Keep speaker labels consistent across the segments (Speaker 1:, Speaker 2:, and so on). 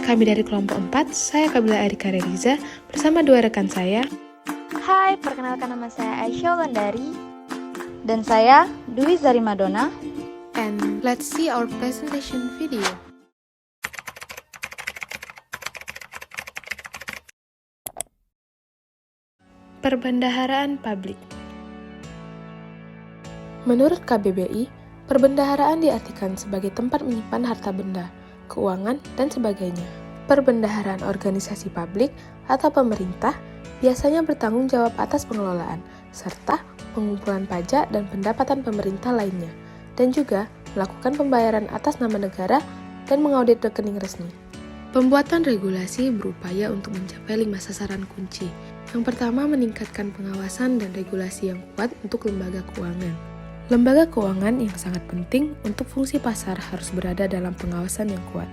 Speaker 1: Kami dari kelompok 4, saya Kabila Erika Reriza, bersama dua rekan saya.
Speaker 2: Hai, perkenalkan nama saya Aisyah Wandari. Dan saya Dwi Zari Madonna.
Speaker 1: And let's see our presentation video. Perbendaharaan publik. Menurut KBBI, perbendaharaan diartikan sebagai tempat menyimpan harta benda, keuangan, dan sebagainya. Perbendaharaan organisasi publik atau pemerintah biasanya bertanggung jawab atas pengelolaan, serta pengumpulan pajak dan pendapatan pemerintah lainnya, dan juga melakukan pembayaran atas nama negara dan mengaudit rekening resmi. Pembuatan regulasi berupaya untuk mencapai 5 sasaran kunci. Yang pertama, meningkatkan pengawasan dan regulasi yang kuat untuk lembaga keuangan. Lembaga keuangan yang sangat penting untuk fungsi pasar harus berada dalam pengawasan yang kuat.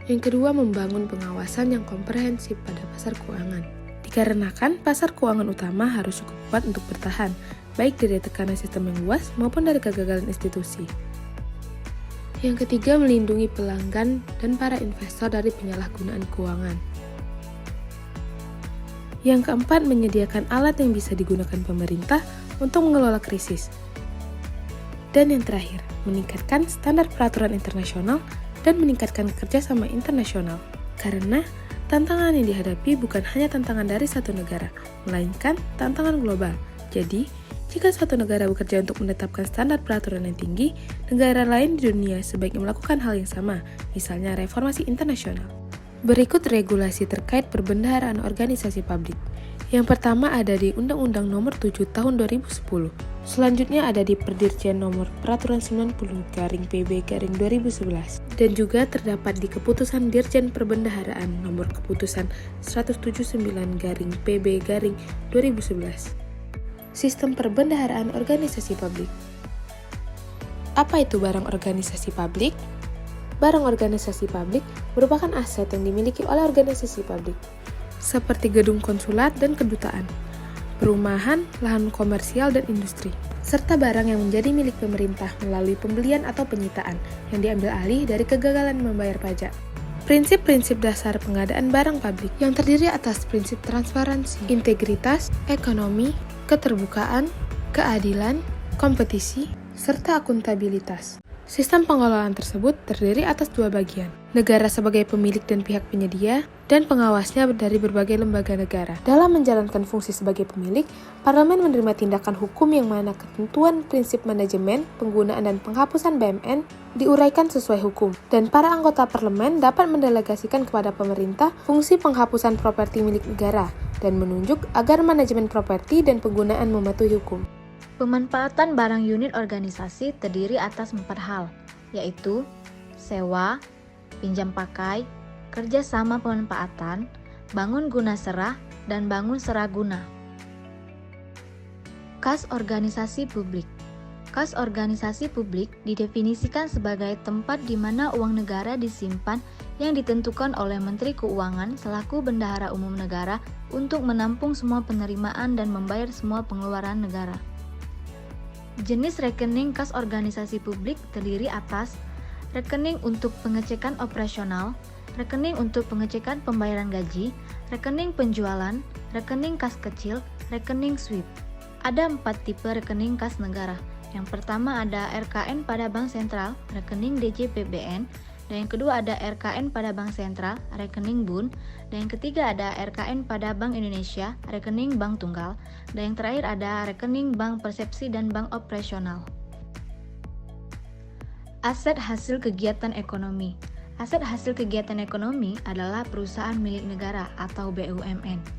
Speaker 1: Yang kedua, membangun pengawasan yang komprehensif pada pasar keuangan. Dikarenakan pasar keuangan utama harus cukup kuat untuk bertahan, baik dari tekanan sistem yang luas maupun dari kegagalan institusi. Yang ketiga, melindungi pelanggan dan para investor dari penyalahgunaan keuangan. Yang keempat, menyediakan alat yang bisa digunakan pemerintah untuk mengelola krisis. Dan yang terakhir, meningkatkan standar peraturan internasional dan meningkatkan kerjasama internasional. Karena tantangan yang dihadapi bukan hanya tantangan dari satu negara, melainkan tantangan global. Jadi, jika suatu negara bekerja untuk menetapkan standar peraturan yang tinggi, negara lain di dunia sebaiknya melakukan hal yang sama, misalnya reformasi internasional. Berikut regulasi terkait perbendaharaan organisasi publik. Yang pertama ada di Undang-Undang Nomor 7 Tahun 2010. Selanjutnya ada di Perdirjen Nomor Peraturan 90/PB/2011. Dan juga terdapat di Keputusan Dirjen Perbendaharaan Nomor Keputusan 179/PB/2011. Sistem perbendaharaan organisasi publik. Apa itu barang organisasi publik? Barang organisasi publik merupakan aset yang dimiliki oleh organisasi publik, seperti gedung konsulat dan kedutaan, perumahan, lahan komersial dan industri, serta barang yang menjadi milik pemerintah melalui pembelian atau penyitaan yang diambil alih dari kegagalan membayar pajak. Prinsip-prinsip dasar pengadaan barang publik yang terdiri atas prinsip transparansi, integritas, ekonomi, keterbukaan, keadilan, kompetisi, serta akuntabilitas. Sistem pengelolaan tersebut terdiri atas dua bagian, negara sebagai pemilik dan pihak penyedia, dan pengawasnya dari berbagai lembaga negara. Dalam menjalankan fungsi sebagai pemilik, parlemen menerima tindakan hukum yang mana ketentuan prinsip manajemen, penggunaan dan penghapusan BMN diuraikan sesuai hukum, dan para anggota parlemen dapat mendelegasikan kepada pemerintah fungsi penghapusan properti milik negara, dan menunjuk agar manajemen properti dan penggunaan mematuhi hukum.
Speaker 2: Pemanfaatan barang unit organisasi terdiri atas 4 hal, yaitu sewa, pinjam pakai, kerjasama pemanfaatan, bangun guna serah, dan bangun serah guna. Kas organisasi publik. Kas organisasi publik didefinisikan sebagai tempat di mana uang negara disimpan yang ditentukan oleh Menteri Keuangan selaku bendahara umum negara untuk menampung semua penerimaan dan membayar semua pengeluaran negara. Jenis rekening kas organisasi publik terdiri atas rekening untuk pengecekan operasional, rekening untuk pengecekan pembayaran gaji, rekening penjualan, rekening kas kecil, rekening sweep. Ada 4 tipe rekening kas negara. Yang pertama ada RKN pada Bank Sentral, rekening DJPBN, dan yang kedua ada RKN pada Bank Sentral, rekening BUN, dan yang ketiga ada RKN pada Bank Indonesia, rekening Bank Tunggal, dan yang terakhir ada rekening Bank Persepsi dan Bank Operasional. Aset hasil kegiatan ekonomi. Aset hasil kegiatan ekonomi adalah perusahaan milik negara atau BUMN.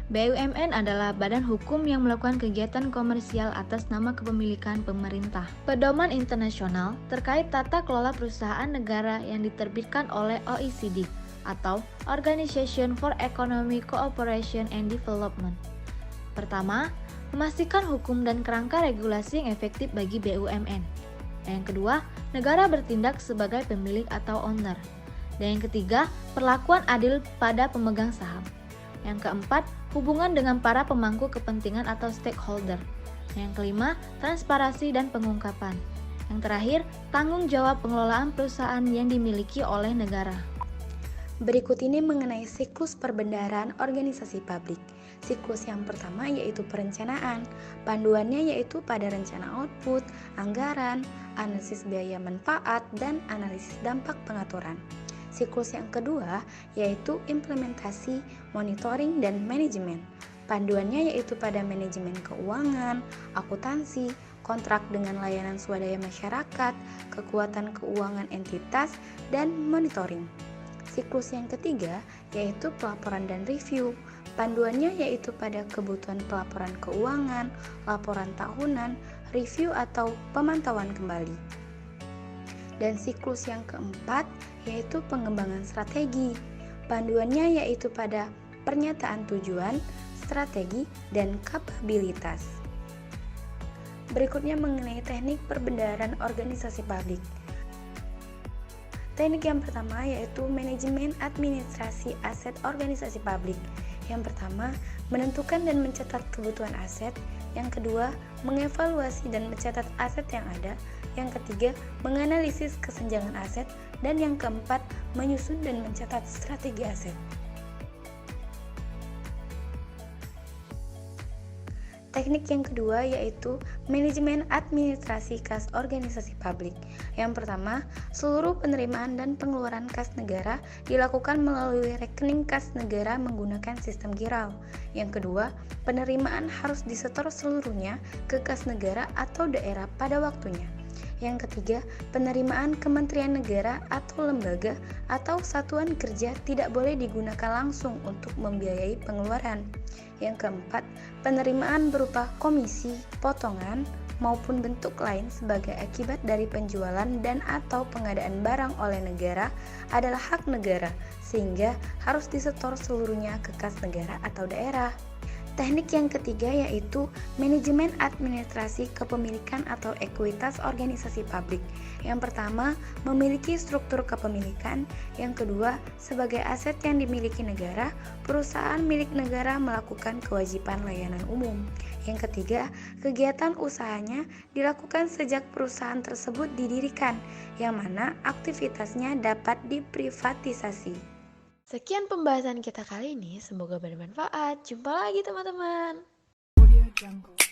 Speaker 2: BUMN adalah badan hukum yang melakukan kegiatan komersial atas nama kepemilikan pemerintah. Pedoman internasional terkait tata kelola perusahaan negara yang diterbitkan oleh OECD atau Organization for Economic Cooperation and Development. Pertama, memastikan hukum dan kerangka regulasi yang efektif bagi BUMN. Yang kedua, negara bertindak sebagai pemilik atau owner. Dan yang ketiga, perlakuan adil pada pemegang saham. Yang keempat, hubungan dengan para pemangku kepentingan atau stakeholder. Yang kelima, transparansi dan pengungkapan. Yang terakhir, tanggung jawab pengelolaan perusahaan yang dimiliki oleh negara.
Speaker 3: Berikut ini mengenai siklus perbendaharaan organisasi publik. Siklus yang pertama yaitu perencanaan. Panduannya yaitu pada rencana output, anggaran, analisis biaya manfaat, dan analisis dampak pengaturan. Siklus yang kedua yaitu implementasi, monitoring, dan manajemen. Panduannya yaitu pada manajemen keuangan, akuntansi, kontrak dengan layanan swadaya masyarakat, kekuatan keuangan entitas, dan monitoring. Siklus yang ketiga yaitu pelaporan dan review. Panduannya yaitu pada kebutuhan pelaporan keuangan, laporan tahunan, review atau pemantauan kembali. Dan siklus yang keempat yaitu pengembangan strategi. Panduannya yaitu pada pernyataan tujuan, strategi, dan kapabilitas. Berikutnya mengenai teknik perbendaharaan organisasi publik. Teknik yang pertama yaitu manajemen administrasi aset organisasi publik. Yang pertama, menentukan dan mencatat kebutuhan aset. Yang kedua, mengevaluasi dan mencatat aset yang ada. Yang ketiga, menganalisis kesenjangan aset. Dan yang keempat, menyusun dan mencatat strategi aset. Teknik yang kedua yaitu manajemen administrasi kas organisasi publik. Yang pertama, seluruh penerimaan dan pengeluaran kas negara dilakukan melalui rekening kas negara menggunakan sistem GIRAL. Yang kedua, penerimaan harus disetor seluruhnya ke kas negara atau daerah pada waktunya. Yang ketiga, penerimaan kementerian negara atau lembaga atau satuan kerja tidak boleh digunakan langsung untuk membiayai pengeluaran. Yang keempat, penerimaan berupa komisi, potongan, maupun bentuk lain sebagai akibat dari penjualan dan atau pengadaan barang oleh negara adalah hak negara, sehingga harus disetor seluruhnya ke kas negara atau daerah. Teknik yang ketiga yaitu manajemen administrasi kepemilikan atau ekuitas organisasi publik. Yang pertama, memiliki struktur kepemilikan. Yang kedua, sebagai aset yang dimiliki negara, perusahaan milik negara melakukan kewajiban layanan umum. Yang ketiga, kegiatan usahanya dilakukan sejak perusahaan tersebut didirikan, yang mana aktivitasnya dapat diprivatisasi.
Speaker 1: Sekian pembahasan kita kali ini, semoga bermanfaat. Jumpa lagi teman-teman.
Speaker 4: Audio Jungle.